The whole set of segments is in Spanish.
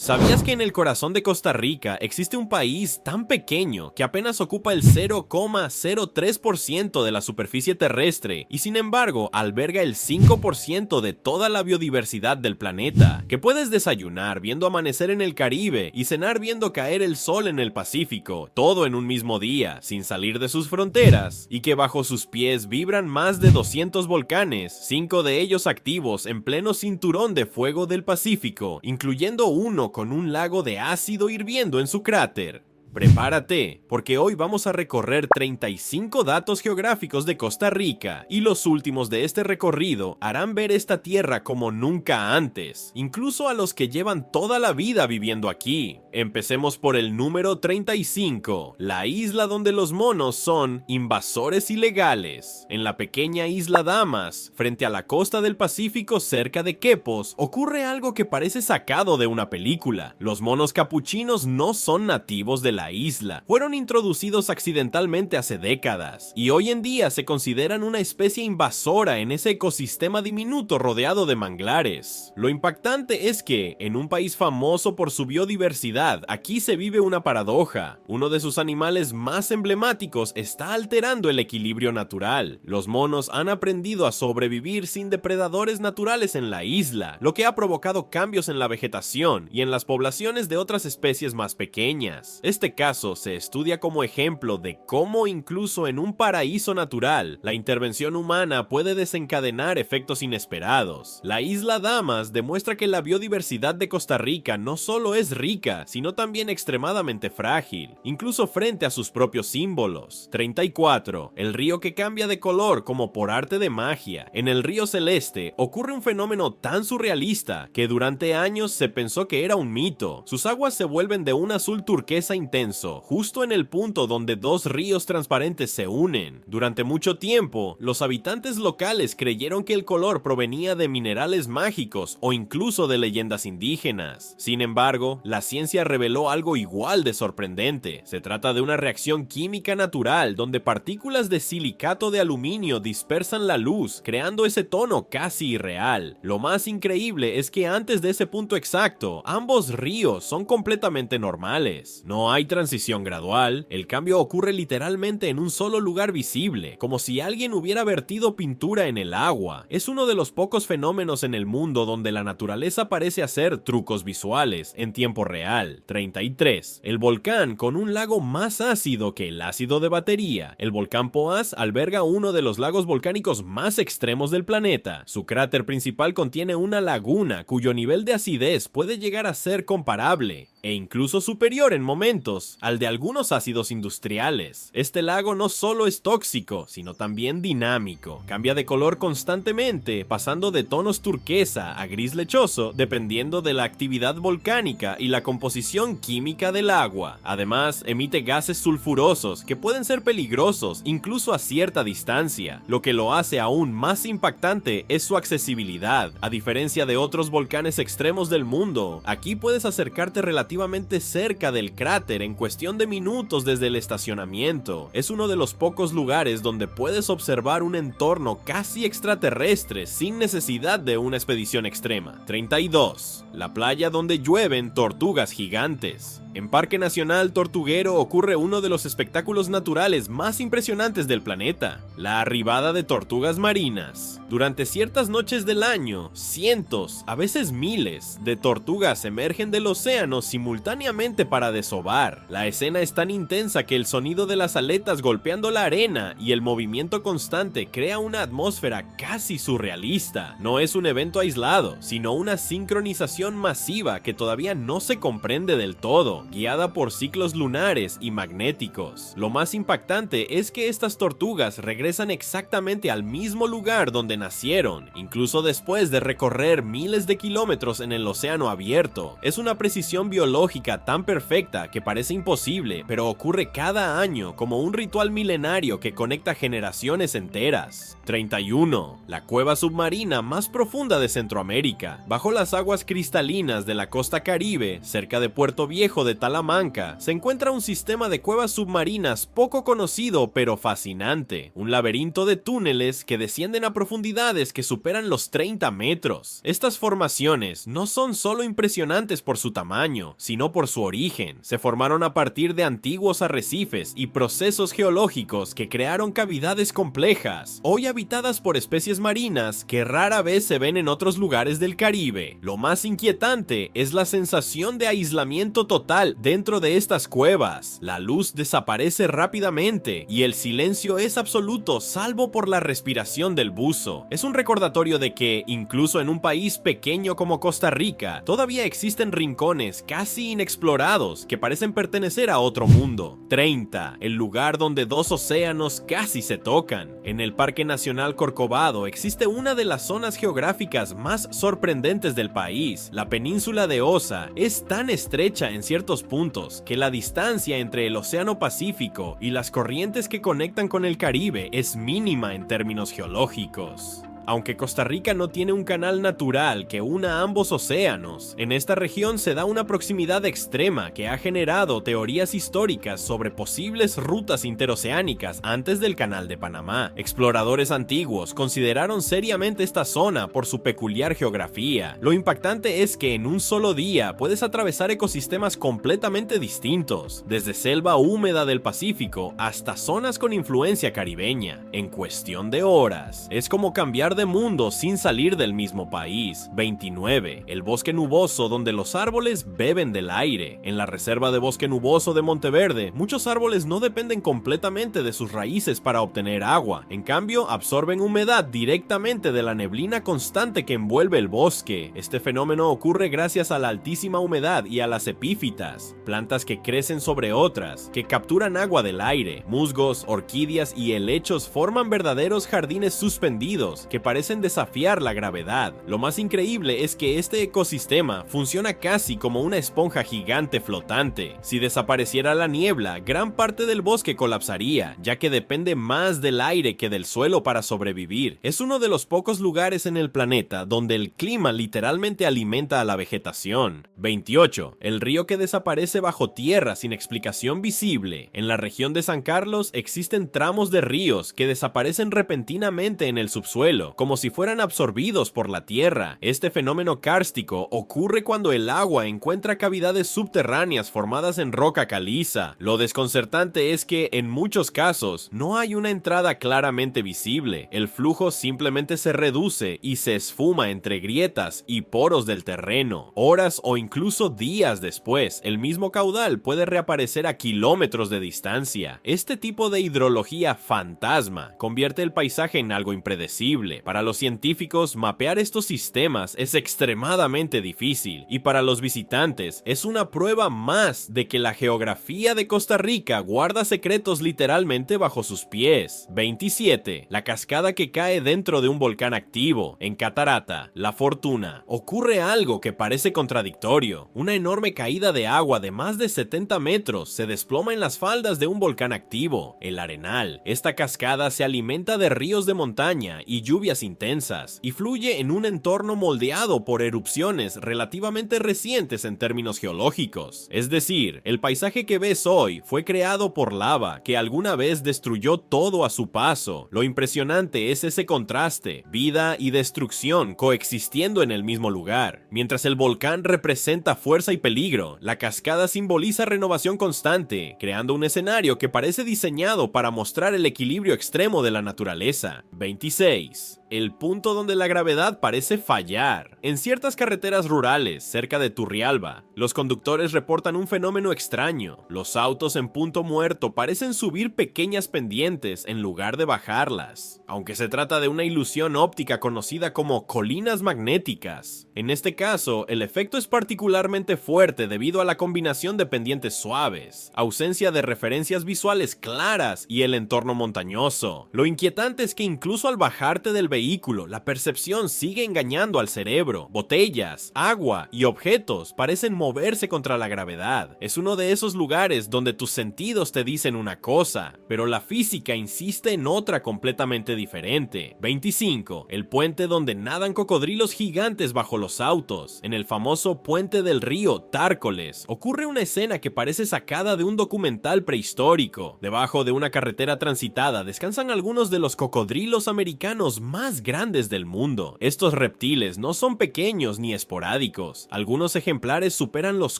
¿Sabías que en el corazón de Costa Rica existe un país tan pequeño que apenas ocupa el 0,03% de la superficie terrestre y sin embargo alberga el 5% de toda la biodiversidad del planeta? Que puedes desayunar viendo amanecer en el Caribe y cenar viendo caer el sol en el Pacífico, todo en un mismo día, sin salir de sus fronteras, y que bajo sus pies vibran más de 200 volcanes, 5 de ellos activos en pleno cinturón de fuego del Pacífico, incluyendo uno con un lago de ácido hirviendo en su cráter. Prepárate, porque hoy vamos a recorrer 35 datos geográficos de Costa Rica, y los últimos de este recorrido harán ver esta tierra como nunca antes, incluso a los que llevan toda la vida viviendo aquí. Empecemos por el número 35, la isla donde los monos son invasores ilegales. En la pequeña isla Damas, frente a la costa del Pacífico cerca de Quepos, ocurre algo que parece sacado de una película. Los monos capuchinos no son nativos de la isla, fueron introducidos accidentalmente hace décadas, y hoy en día se consideran una especie invasora en ese ecosistema diminuto rodeado de manglares. Lo impactante es que, en un país famoso por su biodiversidad, aquí se vive una paradoja. Uno de sus animales más emblemáticos está alterando el equilibrio natural. Los monos han aprendido a sobrevivir sin depredadores naturales en la isla, lo que ha provocado cambios en la vegetación y en las poblaciones de otras especies más pequeñas. Este caso se estudia como ejemplo de cómo incluso en un paraíso natural, la intervención humana puede desencadenar efectos inesperados. La isla Damas demuestra que la biodiversidad de Costa Rica no solo es rica, sino también extremadamente frágil, incluso frente a sus propios símbolos. 34. El río que cambia de color como por arte de magia. En el río Celeste ocurre un fenómeno tan surrealista que durante años se pensó que era un mito. Sus aguas se vuelven de un azul turquesa intenso, justo en el punto donde dos ríos transparentes se unen. Durante mucho tiempo, los habitantes locales creyeron que el color provenía de minerales mágicos o incluso de leyendas indígenas. Sin embargo, la ciencia reveló algo igual de sorprendente. Se trata de una reacción química natural donde partículas de silicato de aluminio dispersan la luz, creando ese tono casi irreal. Lo más increíble es que antes de ese punto exacto, ambos ríos son completamente normales. No hay transición gradual, el cambio ocurre literalmente en un solo lugar visible, como si alguien hubiera vertido pintura en el agua. Es uno de los pocos fenómenos en el mundo donde la naturaleza parece hacer trucos visuales en tiempo real. 33. El volcán con un lago más ácido que el ácido de batería. El volcán Poás alberga uno de los lagos volcánicos más extremos del planeta. Su cráter principal contiene una laguna cuyo nivel de acidez puede llegar a ser comparable e incluso superior en momentos al de algunos ácidos industriales. Este lago no solo es tóxico, sino también dinámico. Cambia de color constantemente, pasando de tonos turquesa a gris lechoso, dependiendo de la actividad volcánica y la composición química del agua. Además, emite gases sulfurosos que pueden ser peligrosos incluso a cierta distancia. Lo que lo hace aún más impactante es su accesibilidad. A diferencia de otros volcanes extremos del mundo, aquí puedes acercarte relativamente cerca del cráter en cuestión de minutos desde el estacionamiento. Es uno de los pocos lugares donde puedes observar un entorno casi extraterrestre sin necesidad de una expedición extrema. 32. La playa donde llueven tortugas gigantes. En Parque Nacional Tortuguero ocurre uno de los espectáculos naturales más impresionantes del planeta, la arribada de tortugas marinas. Durante ciertas noches del año, cientos, a veces miles, de tortugas emergen del océano simultáneamente para desovar. La escena es tan intensa que el sonido de las aletas golpeando la arena y el movimiento constante crea una atmósfera casi surrealista. No es un evento aislado, sino una sincronización masiva que todavía no se comprende del todo, guiada por ciclos lunares y magnéticos. Lo más impactante es que estas tortugas regresan exactamente al mismo lugar donde nacieron, incluso después de recorrer miles de kilómetros en el océano abierto. Es una precisión biológica tan perfecta que parece imposible, pero ocurre cada año como un ritual milenario que conecta generaciones enteras. 31. La cueva submarina más profunda de Centroamérica. Bajo las aguas cristalinas de la costa Caribe, cerca de Puerto Viejo de Talamanca se encuentra un sistema de cuevas submarinas poco conocido pero fascinante, un laberinto de túneles que descienden a profundidades que superan los 30 metros. Estas formaciones no son solo impresionantes por su tamaño, sino por su origen. Se formaron a partir de antiguos arrecifes y procesos geológicos que crearon cavidades complejas, hoy habitadas por especies marinas que rara vez se ven en otros lugares del Caribe. Lo más inquietante es la sensación de aislamiento total dentro de estas cuevas. La luz desaparece rápidamente y el silencio es absoluto salvo por la respiración del buzo. Es un recordatorio de que, incluso en un país pequeño como Costa Rica, todavía existen rincones casi inexplorados que parecen pertenecer a otro mundo. 30. El lugar donde dos océanos casi se tocan. En el Parque Nacional Corcovado existe una de las zonas geográficas más sorprendentes del país. La península de Osa es tan estrecha en ciertos puntos que la distancia entre el Océano Pacífico y las corrientes que conectan con el Caribe es mínima en términos geológicos. Aunque Costa Rica no tiene un canal natural que una ambos océanos, en esta región se da una proximidad extrema que ha generado teorías históricas sobre posibles rutas interoceánicas antes del Canal de Panamá. Exploradores antiguos consideraron seriamente esta zona por su peculiar geografía. Lo impactante es que en un solo día puedes atravesar ecosistemas completamente distintos, desde selva húmeda del Pacífico hasta zonas con influencia caribeña, en cuestión de horas. Es como cambiar de mundo sin salir del mismo país. 29. El bosque nuboso donde los árboles beben del aire. En la reserva de bosque nuboso de Monteverde, muchos árboles no dependen completamente de sus raíces para obtener agua. En cambio, absorben humedad directamente de la neblina constante que envuelve el bosque. Este fenómeno ocurre gracias a la altísima humedad y a las epífitas, plantas que crecen sobre otras, que capturan agua del aire. Musgos, orquídeas y helechos forman verdaderos jardines suspendidos que parecen desafiar la gravedad. Lo más increíble es que este ecosistema funciona casi como una esponja gigante flotante. Si desapareciera la niebla, gran parte del bosque colapsaría, ya que depende más del aire que del suelo para sobrevivir. Es uno de los pocos lugares en el planeta donde el clima literalmente alimenta a la vegetación. 28. El río que desaparece bajo tierra sin explicación visible. En la región de San Carlos existen tramos de ríos que desaparecen repentinamente en el subsuelo, como si fueran absorbidos por la tierra. Este fenómeno kárstico ocurre cuando el agua encuentra cavidades subterráneas formadas en roca caliza. Lo desconcertante es que, en muchos casos, no hay una entrada claramente visible. El flujo simplemente se reduce y se esfuma entre grietas y poros del terreno. Horas o incluso días después, el mismo caudal puede reaparecer a kilómetros de distancia. Este tipo de hidrología fantasma convierte el paisaje en algo impredecible. Para los científicos, mapear estos sistemas es extremadamente difícil, y para los visitantes es una prueba más de que la geografía de Costa Rica guarda secretos literalmente bajo sus pies. 27. La cascada que cae dentro de un volcán activo. En Catarata, La Fortuna, ocurre algo que parece contradictorio. Una enorme caída de agua de más de 70 metros se desploma en las faldas de un volcán activo, el Arenal. Esta cascada se alimenta de ríos de montaña y lluvias intensas, y fluye en un entorno moldeado por erupciones relativamente recientes en términos geológicos. Es decir, el paisaje que ves hoy fue creado por lava que alguna vez destruyó todo a su paso. Lo impresionante es ese contraste, vida y destrucción coexistiendo en el mismo lugar. Mientras el volcán representa fuerza y peligro, la cascada simboliza renovación constante, creando un escenario que parece diseñado para mostrar el equilibrio extremo de la naturaleza. 26. El punto donde la gravedad parece fallar. En ciertas carreteras rurales, cerca de Turrialba, los conductores reportan un fenómeno extraño. Los autos en punto muerto parecen subir pequeñas pendientes en lugar de bajarlas, aunque se trata de una ilusión óptica conocida como colinas magnéticas. En este caso, el efecto es particularmente fuerte debido a la combinación de pendientes suaves, ausencia de referencias visuales claras y el entorno montañoso. Lo inquietante es que incluso al bajarte del vehículo, la percepción sigue engañando al cerebro. Botellas, agua y objetos parecen moverse contra la gravedad. Es uno de esos lugares donde tus sentidos te dicen una cosa, pero la física insiste en otra completamente diferente. 25. El puente donde nadan cocodrilos gigantes bajo los autos. En el famoso puente del río Tárcoles ocurre una escena que parece sacada de un documental prehistórico. Debajo de una carretera transitada descansan algunos de los cocodrilos americanos más grandes del mundo. Estos reptiles no son pequeños ni esporádicos. Algunos ejemplares superan los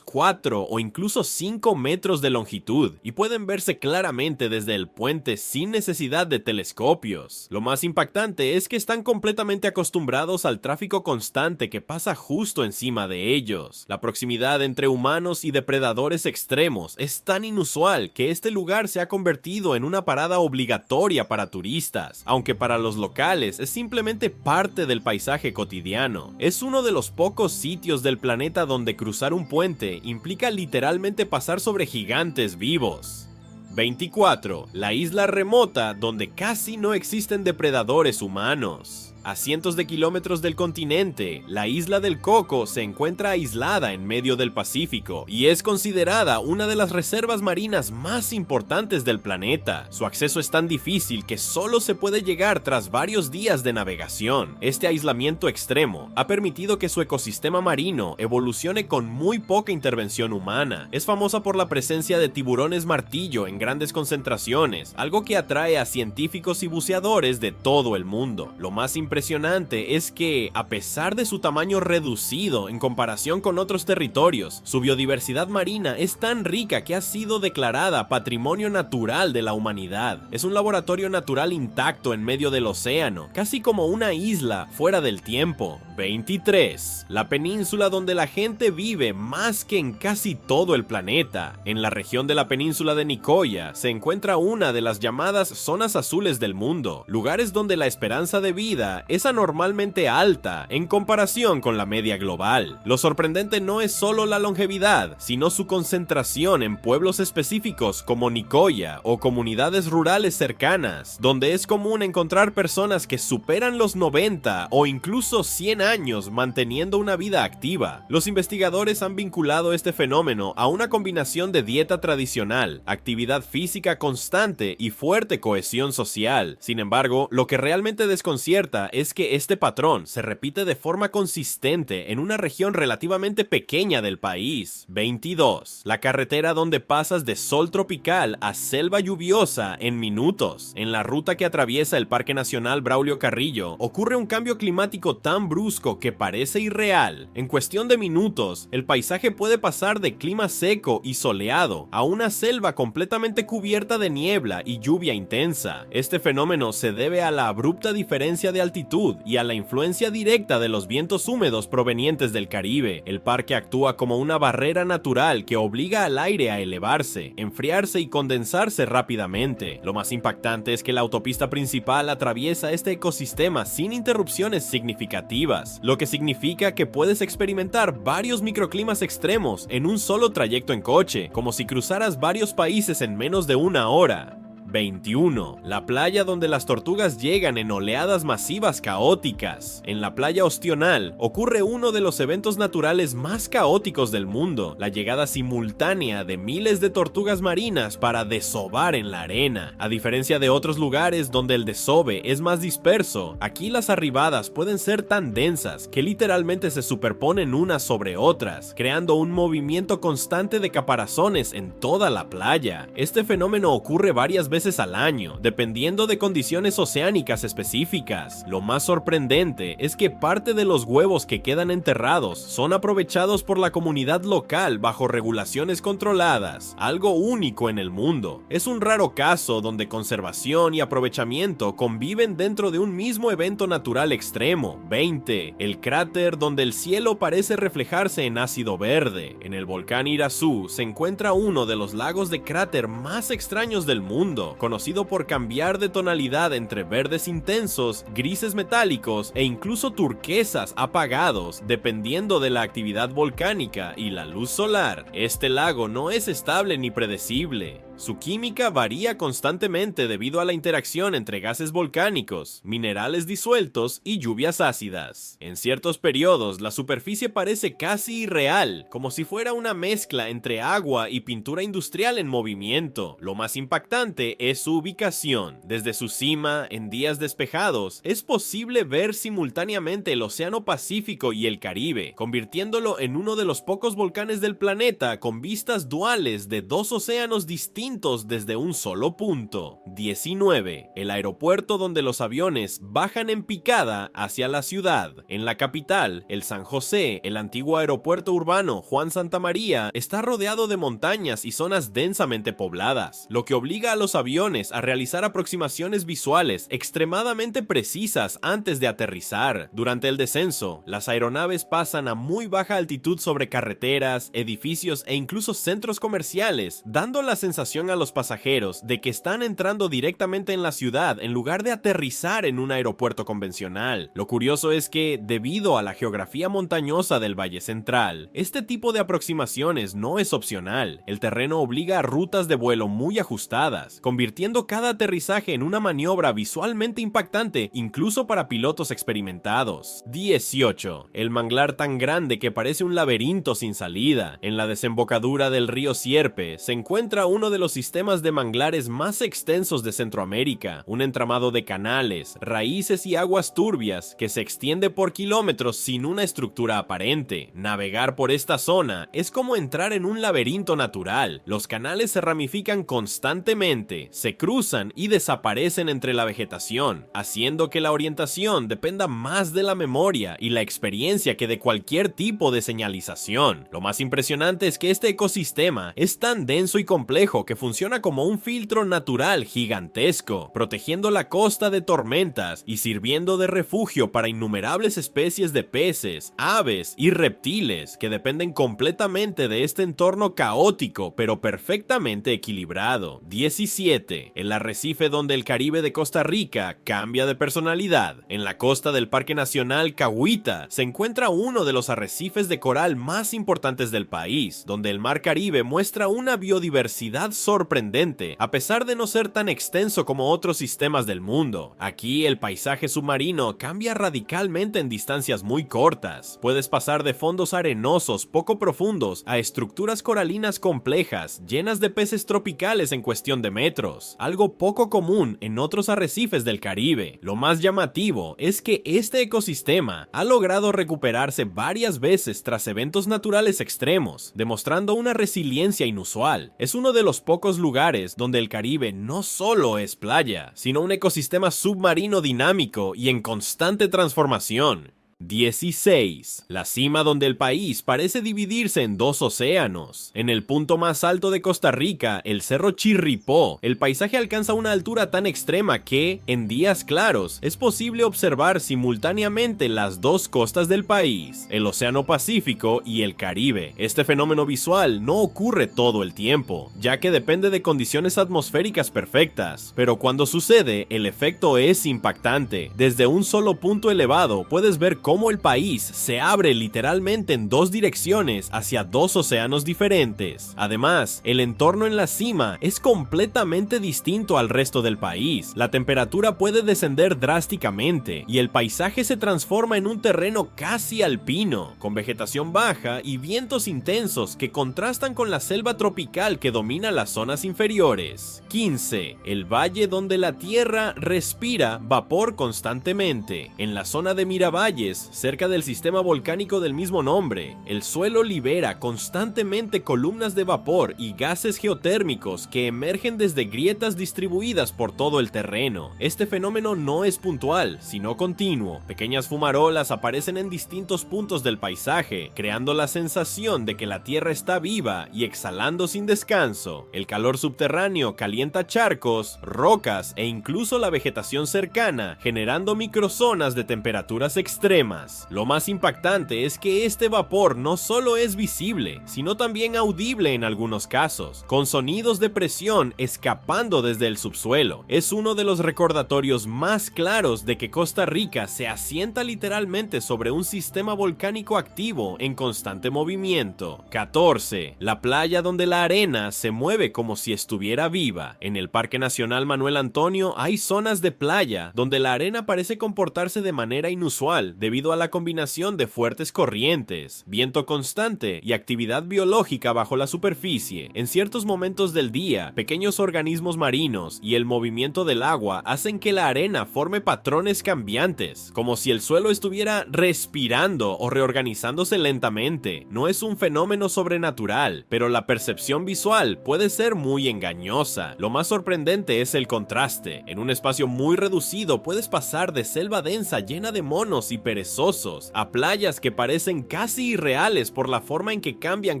4 o incluso 5 metros de longitud y pueden verse claramente desde el puente sin necesidad de telescopios. Lo más impactante es que están completamente acostumbrados al tráfico constante que pasa justo encima de ellos. La proximidad entre humanos y depredadores extremos es tan inusual que este lugar se ha convertido en una parada obligatoria para turistas, aunque para los locales es simplemente parte del paisaje cotidiano. Es uno de los pocos sitios del planeta donde cruzar un puente implica literalmente pasar sobre gigantes vivos. 24. La isla remota donde casi no existen depredadores humanos. A cientos de kilómetros del continente, la isla del Coco se encuentra aislada en medio del Pacífico y es considerada una de las reservas marinas más importantes del planeta. Su acceso es tan difícil que solo se puede llegar tras varios días de navegación. Este aislamiento extremo ha permitido que su ecosistema marino evolucione con muy poca intervención humana. Es famosa por la presencia de tiburones martillo en grandes concentraciones, algo que atrae a científicos y buceadores de todo el mundo. Lo más impresionante es que, a pesar de su tamaño reducido en comparación con otros territorios, su biodiversidad marina es tan rica que ha sido declarada Patrimonio Natural de la Humanidad. Es un laboratorio natural intacto en medio del océano, casi como una isla fuera del tiempo. 23. La península donde la gente vive más que en casi todo el planeta. En la región de la península de Nicoya se encuentra una de las llamadas zonas azules del mundo, lugares donde la esperanza de vida es anormalmente alta en comparación con la media global. Lo sorprendente no es solo la longevidad, sino su concentración en pueblos específicos como Nicoya o comunidades rurales cercanas, donde es común encontrar personas que superan los 90 o incluso 100 años manteniendo una vida activa. Los investigadores han vinculado este fenómeno a una combinación de dieta tradicional, actividad física constante y fuerte cohesión social. Sin embargo, lo que realmente desconcierta es que este patrón se repite de forma consistente en una región relativamente pequeña del país. 22. La carretera donde pasas de sol tropical a selva lluviosa en minutos. En la ruta que atraviesa el Parque Nacional Braulio Carrillo, ocurre un cambio climático tan brusco que parece irreal. En cuestión de minutos, el paisaje puede pasar de clima seco y soleado a una selva completamente cubierta de niebla y lluvia intensa. Este fenómeno se debe a la abrupta diferencia de altitud y a la influencia directa de los vientos húmedos provenientes del Caribe. El parque actúa como una barrera natural que obliga al aire a elevarse, enfriarse y condensarse rápidamente. Lo más impactante es que la autopista principal atraviesa este ecosistema sin interrupciones significativas, lo que significa que puedes experimentar varios microclimas extremos en un solo trayecto en coche, como si cruzaras varios países en menos de una hora. 21. La playa donde las tortugas llegan en oleadas masivas caóticas. En la playa Ostional ocurre uno de los eventos naturales más caóticos del mundo, la llegada simultánea de miles de tortugas marinas para desovar en la arena. A diferencia de otros lugares donde el desove es más disperso, aquí las arribadas pueden ser tan densas que literalmente se superponen unas sobre otras, creando un movimiento constante de caparazones en toda la playa. Este fenómeno ocurre varias veces al año, dependiendo de condiciones oceánicas específicas. Lo más sorprendente es que parte de los huevos que quedan enterrados son aprovechados por la comunidad local bajo regulaciones controladas, algo único en el mundo. Es un raro caso donde conservación y aprovechamiento conviven dentro de un mismo evento natural extremo. 20. El cráter donde el cielo parece reflejarse en ácido verde. En el volcán Irazú se encuentra uno de los lagos de cráter más extraños del mundo, conocido por cambiar de tonalidad entre verdes intensos, grises metálicos e incluso turquesas apagados, dependiendo de la actividad volcánica y la luz solar. Este lago no es estable ni predecible. Su química varía constantemente debido a la interacción entre gases volcánicos, minerales disueltos y lluvias ácidas. En ciertos periodos, la superficie parece casi irreal, como si fuera una mezcla entre agua y pintura industrial en movimiento. Lo más impactante es su ubicación. Desde su cima, en días despejados, es posible ver simultáneamente el Océano Pacífico y el Caribe, convirtiéndolo en uno de los pocos volcanes del planeta con vistas duales de dos océanos distintos desde un solo punto. 19. El aeropuerto donde los aviones bajan en picada hacia la ciudad. En la capital, el San José, el antiguo aeropuerto urbano Juan Santamaría está rodeado de montañas y zonas densamente pobladas, lo que obliga a los aviones a realizar aproximaciones visuales extremadamente precisas antes de aterrizar. Durante el descenso, las aeronaves pasan a muy baja altitud sobre carreteras, edificios e incluso centros comerciales, dando la sensación a los pasajeros de que están entrando directamente en la ciudad en lugar de aterrizar en un aeropuerto convencional. Lo curioso es que, debido a la geografía montañosa del Valle Central, este tipo de aproximaciones no es opcional. El terreno obliga a rutas de vuelo muy ajustadas, convirtiendo cada aterrizaje en una maniobra visualmente impactante incluso para pilotos experimentados. 18. El manglar tan grande que parece un laberinto sin salida. En la desembocadura del río Sierpe se encuentra uno de los sistemas de manglares más extensos de Centroamérica, un entramado de canales, raíces y aguas turbias que se extiende por kilómetros sin una estructura aparente. Navegar por esta zona es como entrar en un laberinto natural. Los canales se ramifican constantemente, se cruzan y desaparecen entre la vegetación, haciendo que la orientación dependa más de la memoria y la experiencia que de cualquier tipo de señalización. Lo más impresionante es que este ecosistema es tan denso y complejo que funciona como un filtro natural gigantesco, protegiendo la costa de tormentas y sirviendo de refugio para innumerables especies de peces, aves y reptiles que dependen completamente de este entorno caótico pero perfectamente equilibrado. 17. El arrecife donde el Caribe de Costa Rica cambia de personalidad. En la costa del Parque Nacional Cahuita se encuentra uno de los arrecifes de coral más importantes del país, donde el Mar Caribe muestra una biodiversidad sorprendente, a pesar de no ser tan extenso como otros sistemas del mundo. Aquí el paisaje submarino cambia radicalmente en distancias muy cortas. Puedes pasar de fondos arenosos poco profundos a estructuras coralinas complejas, llenas de peces tropicales en cuestión de metros, algo poco común en otros arrecifes del Caribe. Lo más llamativo es que este ecosistema ha logrado recuperarse varias veces tras eventos naturales extremos, demostrando una resiliencia inusual. Es uno de los pocos lugares donde el Caribe no solo es playa, sino un ecosistema submarino dinámico y en constante transformación. 16. La cima donde el país parece dividirse en dos océanos. En el punto más alto de Costa Rica, el Cerro Chirripó, el paisaje alcanza una altura tan extrema que, en días claros, es posible observar simultáneamente las dos costas del país, el Océano Pacífico y el Caribe. Este fenómeno visual no ocurre todo el tiempo, ya que depende de condiciones atmosféricas perfectas, pero cuando sucede, el efecto es impactante. Desde un solo punto elevado puedes ver cómo el país se abre literalmente en dos direcciones hacia dos océanos diferentes. Además, el entorno en la cima es completamente distinto al resto del país. La temperatura puede descender drásticamente y el paisaje se transforma en un terreno casi alpino, con vegetación baja y vientos intensos que contrastan con la selva tropical que domina las zonas inferiores. 15. El valle donde la tierra respira vapor constantemente. En la zona de Miravalles, cerca del sistema volcánico del mismo nombre, el suelo libera constantemente columnas de vapor y gases geotérmicos que emergen desde grietas distribuidas por todo el terreno. Este fenómeno no es puntual, sino continuo. Pequeñas fumarolas aparecen en distintos puntos del paisaje, creando la sensación de que la tierra está viva y exhalando sin descanso. El calor subterráneo calienta charcos, rocas e incluso la vegetación cercana, generando microzonas de temperaturas extremas. extremas. Lo más impactante es que este vapor no solo es visible, sino también audible en algunos casos, con sonidos de presión escapando desde el subsuelo. Es uno de los recordatorios más claros de que Costa Rica se asienta literalmente sobre un sistema volcánico activo en constante movimiento. 14. La playa donde la arena se mueve como si estuviera viva. En el Parque Nacional Manuel Antonio hay zonas de playa donde la arena parece comportarse de manera inusual debido a la combinación de fuertes corrientes, viento constante y actividad biológica bajo la superficie. En ciertos momentos del día, pequeños organismos marinos y el movimiento del agua hacen que la arena forme patrones cambiantes, como si el suelo estuviera respirando o reorganizándose lentamente. No es un fenómeno sobrenatural, pero la percepción visual puede ser muy engañosa. Lo más sorprendente es el contraste. En un espacio muy reducido puedes pasar de selva densa llena de monos y perezosos a playas que parecen casi irreales por la forma en que cambian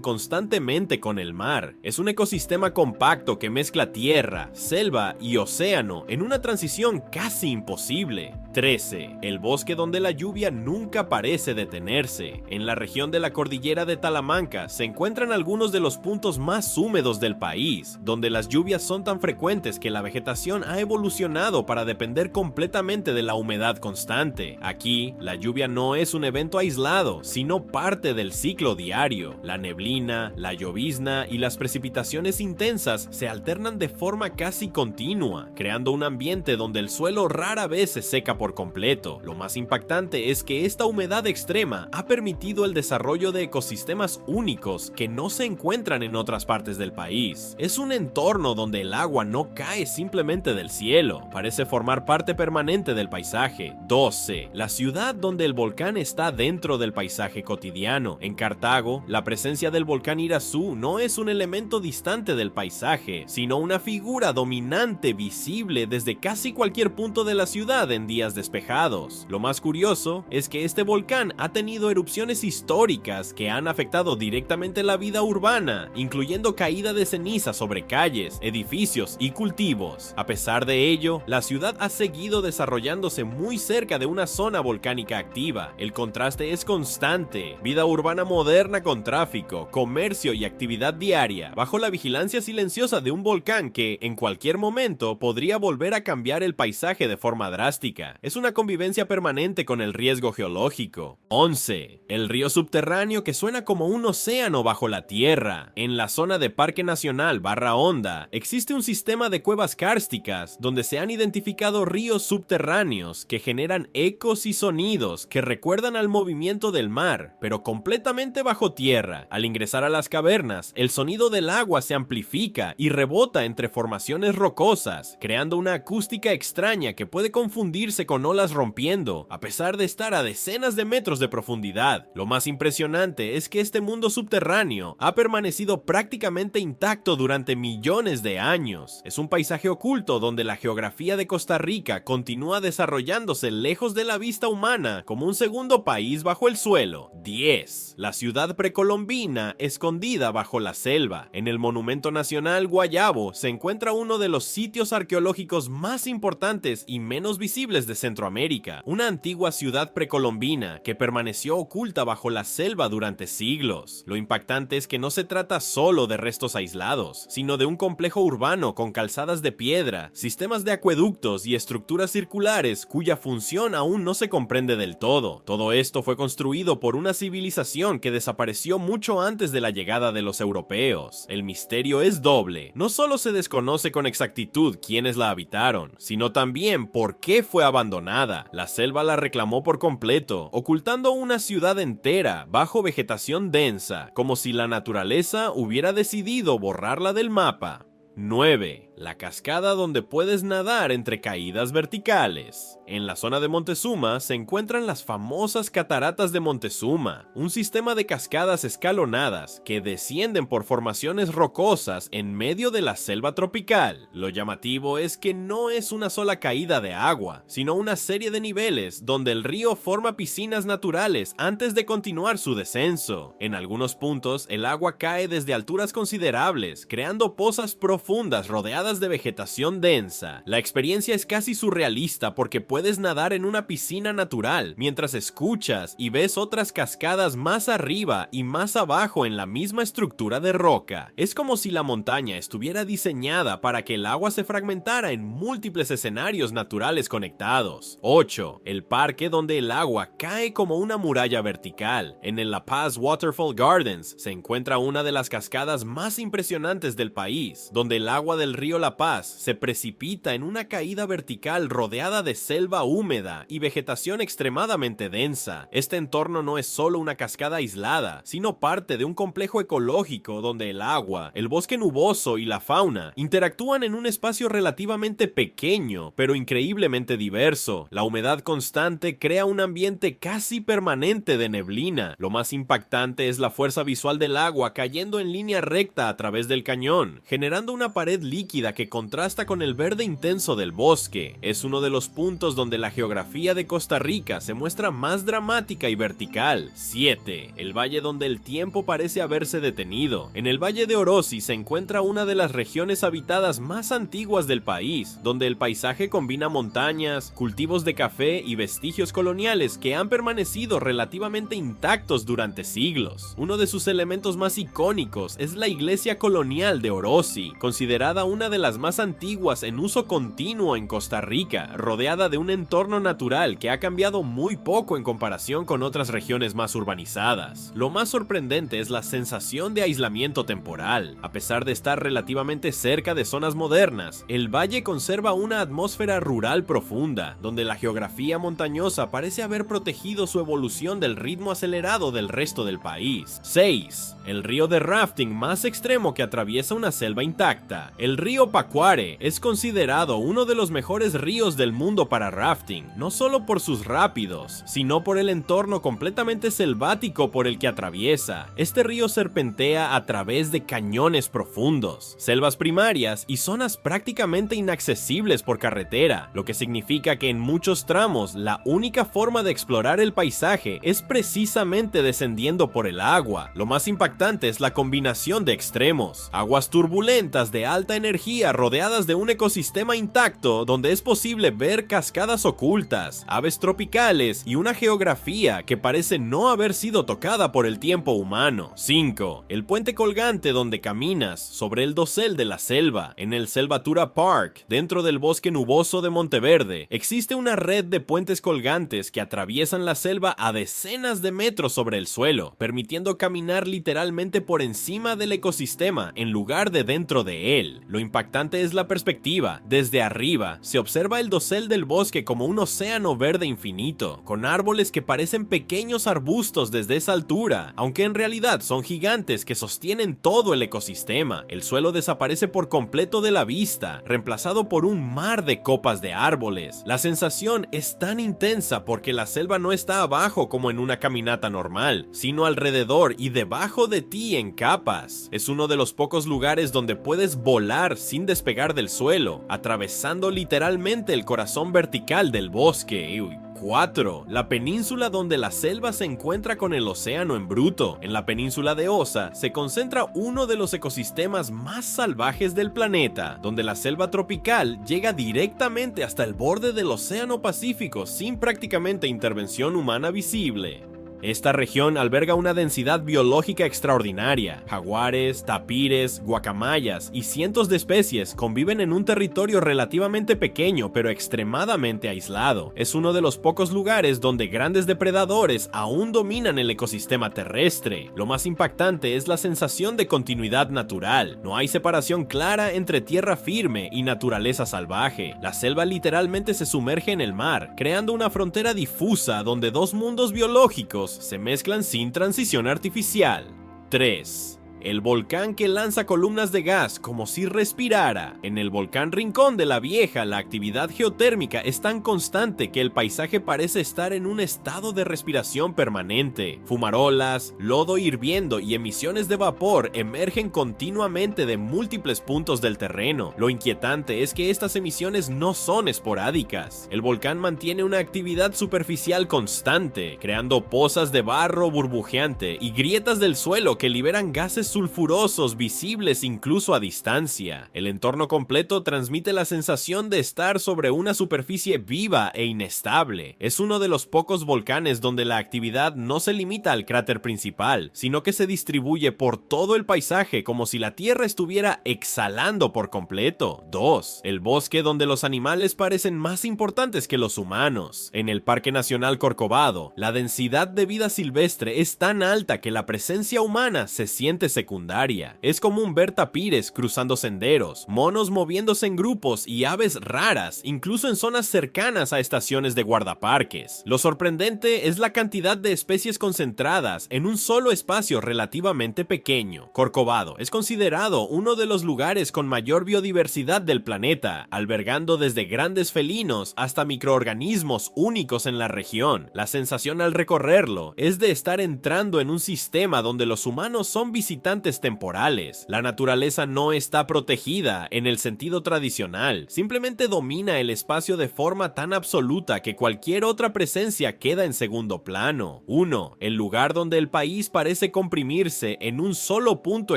constantemente con el mar. Es un ecosistema compacto que mezcla tierra, selva y océano en una transición casi imposible. 13. El bosque donde la lluvia nunca parece detenerse. En la región de la cordillera de Talamanca se encuentran algunos de los puntos más húmedos del país, donde las lluvias son tan frecuentes que la vegetación ha evolucionado para depender completamente de la humedad constante. Aquí, la lluvia no es un evento aislado, sino parte del ciclo diario. La neblina, la llovizna y las precipitaciones intensas se alternan de forma casi continua, creando un ambiente donde el suelo rara vez se seca por completo. Lo más impactante es que esta humedad extrema ha permitido el desarrollo de ecosistemas únicos que no se encuentran en otras partes del país. Es un entorno donde el agua no cae simplemente del cielo, parece formar parte permanente del paisaje. 12. La ciudad donde el volcán está dentro del paisaje cotidiano. En Cartago, la presencia del volcán Irazú no es un elemento distante del paisaje, sino una figura dominante visible desde casi cualquier punto de la ciudad en días despejados. Lo más curioso es que este volcán ha tenido erupciones históricas que han afectado directamente la vida urbana, incluyendo caída de ceniza sobre calles, edificios y cultivos. A pesar de ello, la ciudad ha seguido desarrollándose muy cerca de una zona volcánica activa. El contraste es constante: vida urbana moderna con tráfico, comercio y actividad diaria, bajo la vigilancia silenciosa de un volcán que, en cualquier momento, podría volver a cambiar el paisaje de forma drástica. Es una convivencia permanente con el riesgo geológico. 11. El río subterráneo que suena como un océano bajo la tierra. En la zona de Parque Nacional Barra Honda existe un sistema de cuevas kársticas donde se han identificado ríos subterráneos que generan ecos y sonidos que recuerdan al movimiento del mar, pero completamente bajo tierra. Al ingresar a las cavernas, el sonido del agua se amplifica y rebota entre formaciones rocosas, creando una acústica extraña que puede confundirse con olas rompiendo, a pesar de estar a decenas de metros de profundidad. Lo más impresionante es que este mundo subterráneo ha permanecido prácticamente intacto durante millones de años. Es un paisaje oculto donde la geografía de Costa Rica continúa desarrollándose lejos de la vista humana como un segundo país bajo el suelo. 10. La ciudad precolombina escondida bajo la selva. En el Monumento Nacional Guayabo se encuentra uno de los sitios arqueológicos más importantes y menos visibles de Centroamérica, una antigua ciudad precolombina que permaneció oculta bajo la selva durante siglos. Lo impactante es que no se trata solo de restos aislados, sino de un complejo urbano con calzadas de piedra, sistemas de acueductos y estructuras circulares cuya función aún no se comprende del todo. Todo esto fue construido por una civilización que desapareció mucho antes de la llegada de los europeos. El misterio es doble. No solo se desconoce con exactitud quiénes la habitaron, sino también por qué fue abandonada. La selva la reclamó por completo, ocultando una ciudad entera bajo vegetación densa, como si la naturaleza hubiera decidido borrarla del mapa. 9. La cascada donde puedes nadar entre caídas verticales. En la zona de Montezuma se encuentran las famosas cataratas de Montezuma, un sistema de cascadas escalonadas que descienden por formaciones rocosas en medio de la selva tropical. Lo llamativo es que no es una sola caída de agua, sino una serie de niveles donde el río forma piscinas naturales antes de continuar su descenso. En algunos puntos el agua cae desde alturas considerables, creando pozas profundas rodeadas rodeadas de vegetación densa. La experiencia es casi surrealista porque puedes nadar en una piscina natural mientras escuchas y ves otras cascadas más arriba y más abajo en la misma estructura de roca. Es como si la montaña estuviera diseñada para que el agua se fragmentara en múltiples escenarios naturales conectados. 8. El parque donde el agua cae como una muralla vertical. En el La Paz Waterfall Gardens se encuentra una de las cascadas más impresionantes del país, donde el agua del río La Paz se precipita en una caída vertical rodeada de selva húmeda y vegetación extremadamente densa. Este entorno no es solo una cascada aislada, sino parte de un complejo ecológico donde el agua, el bosque nuboso y la fauna interactúan en un espacio relativamente pequeño, pero increíblemente diverso. La humedad constante crea un ambiente casi permanente de neblina. Lo más impactante es la fuerza visual del agua cayendo en línea recta a través del cañón, generando una pared líquida que contrasta con el verde intenso del bosque. Es uno de los puntos donde la geografía de Costa Rica se muestra más dramática y vertical. 7. El valle donde el tiempo parece haberse detenido. En el Valle de Orosi se encuentra una de las regiones habitadas más antiguas del país, donde el paisaje combina montañas, cultivos de café y vestigios coloniales que han permanecido relativamente intactos durante siglos. Uno de sus elementos más icónicos es la iglesia colonial de Orosi, considerada una de las más antiguas en uso continuo en Costa Rica, rodeada de un entorno natural que ha cambiado muy poco en comparación con otras regiones más urbanizadas. Lo más sorprendente es la sensación de aislamiento temporal. A pesar de estar relativamente cerca de zonas modernas, el valle conserva una atmósfera rural profunda, donde la geografía montañosa parece haber protegido su evolución del ritmo acelerado del resto del país. 6. El río de rafting más extremo que atraviesa una selva intacta. El río Pacuare es considerado uno de los mejores ríos del mundo para rafting, no solo por sus rápidos, sino por el entorno completamente selvático por el que atraviesa. Este río serpentea a través de cañones profundos, selvas primarias y zonas prácticamente inaccesibles por carretera, lo que significa que en muchos tramos la única forma de explorar el paisaje es precisamente descendiendo por el agua. Lo más impactante es la combinación de extremos: aguas turbulentas de alta energía rodeadas de un ecosistema intacto donde es posible ver cascadas ocultas, aves tropicales y una geografía que parece no haber sido tocada por el tiempo humano. 5. El puente colgante donde caminas sobre el dosel de la selva. En el Selvatura Park, dentro del bosque nuboso de Monteverde, existe una red de puentes colgantes que atraviesan la selva a decenas de metros sobre el suelo, permitiendo caminar literalmente por encima del ecosistema en lugar de dentro de él. Lo impactante es la perspectiva. Desde arriba se observa el dosel del bosque como un océano verde infinito, con árboles que parecen pequeños arbustos desde esa altura, aunque en realidad son gigantes que sostienen todo el ecosistema. El suelo desaparece por completo de la vista, reemplazado por un mar de copas de árboles. La sensación es tan intensa porque la selva no está abajo como en una caminata normal, sino alrededor y debajo de ti en capas. Es uno de los pocos lugares donde puedes volar sin despegar del suelo, atravesando literalmente el corazón vertical del bosque. 4. La península donde la selva se encuentra con el océano en bruto. En la península de Osa se concentra uno de los ecosistemas más salvajes del planeta, donde la selva tropical llega directamente hasta el borde del océano Pacífico sin prácticamente intervención humana visible. Esta región alberga una densidad biológica extraordinaria. Jaguares, tapires, guacamayas y cientos de especies conviven en un territorio relativamente pequeño pero extremadamente aislado. Es uno de los pocos lugares donde grandes depredadores aún dominan el ecosistema terrestre. Lo más impactante es la sensación de continuidad natural. No hay separación clara entre tierra firme y naturaleza salvaje. La selva literalmente se sumerge en el mar, creando una frontera difusa donde dos mundos biológicos se mezclan sin transición artificial. 3. El volcán que lanza columnas de gas como si respirara. En el volcán Rincón de la Vieja, la actividad geotérmica es tan constante que el paisaje parece estar en un estado de respiración permanente. Fumarolas, lodo hirviendo y emisiones de vapor emergen continuamente de múltiples puntos del terreno. Lo inquietante es que estas emisiones no son esporádicas. El volcán mantiene una actividad superficial constante, creando pozas de barro burbujeante y grietas del suelo que liberan gases sulfurosos visibles incluso a distancia. El entorno completo transmite la sensación de estar sobre una superficie viva e inestable. Es uno de los pocos volcanes donde la actividad no se limita al cráter principal, sino que se distribuye por todo el paisaje como si la Tierra estuviera exhalando por completo. 2. El bosque donde los animales parecen más importantes que los humanos. En el Parque Nacional Corcovado, la densidad de vida silvestre es tan alta que la presencia humana se siente secundaria. Es común ver tapires cruzando senderos, monos moviéndose en grupos y aves raras, incluso en zonas cercanas a estaciones de guardaparques. Lo sorprendente es la cantidad de especies concentradas en un solo espacio relativamente pequeño. Corcovado es considerado uno de los lugares con mayor biodiversidad del planeta, albergando desde grandes felinos hasta microorganismos únicos en la región. La sensación al recorrerlo es de estar entrando en un sistema donde los humanos son visitantes temporales. La naturaleza no está protegida en el sentido tradicional, simplemente domina el espacio de forma tan absoluta que cualquier otra presencia queda en segundo plano. 1. El lugar donde el país parece comprimirse en un solo punto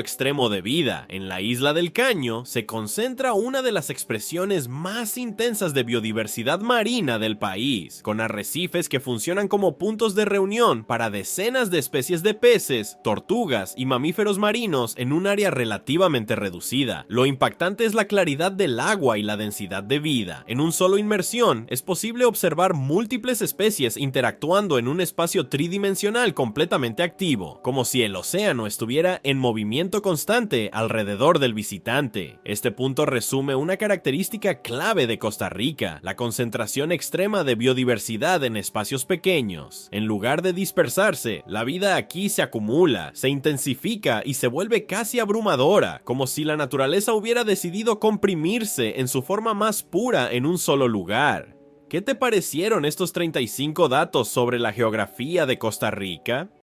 extremo de vida. En la isla del Caño se concentra una de las expresiones más intensas de biodiversidad marina del país, con arrecifes que funcionan como puntos de reunión para decenas de especies de peces, tortugas y mamíferos marinos en un área relativamente reducida. Lo impactante es la claridad del agua y la densidad de vida. En un solo inmersión es posible observar múltiples especies interactuando en un espacio tridimensional completamente activo, como si el océano estuviera en movimiento constante alrededor del visitante. Este punto resume una característica clave de Costa Rica: la concentración extrema de biodiversidad en espacios pequeños. En lugar de dispersarse, la vida aquí se acumula, se intensifica y se vuelve casi abrumadora, como si la naturaleza hubiera decidido comprimirse en su forma más pura en un solo lugar. ¿Qué te parecieron estos 35 datos sobre la geografía de Costa Rica?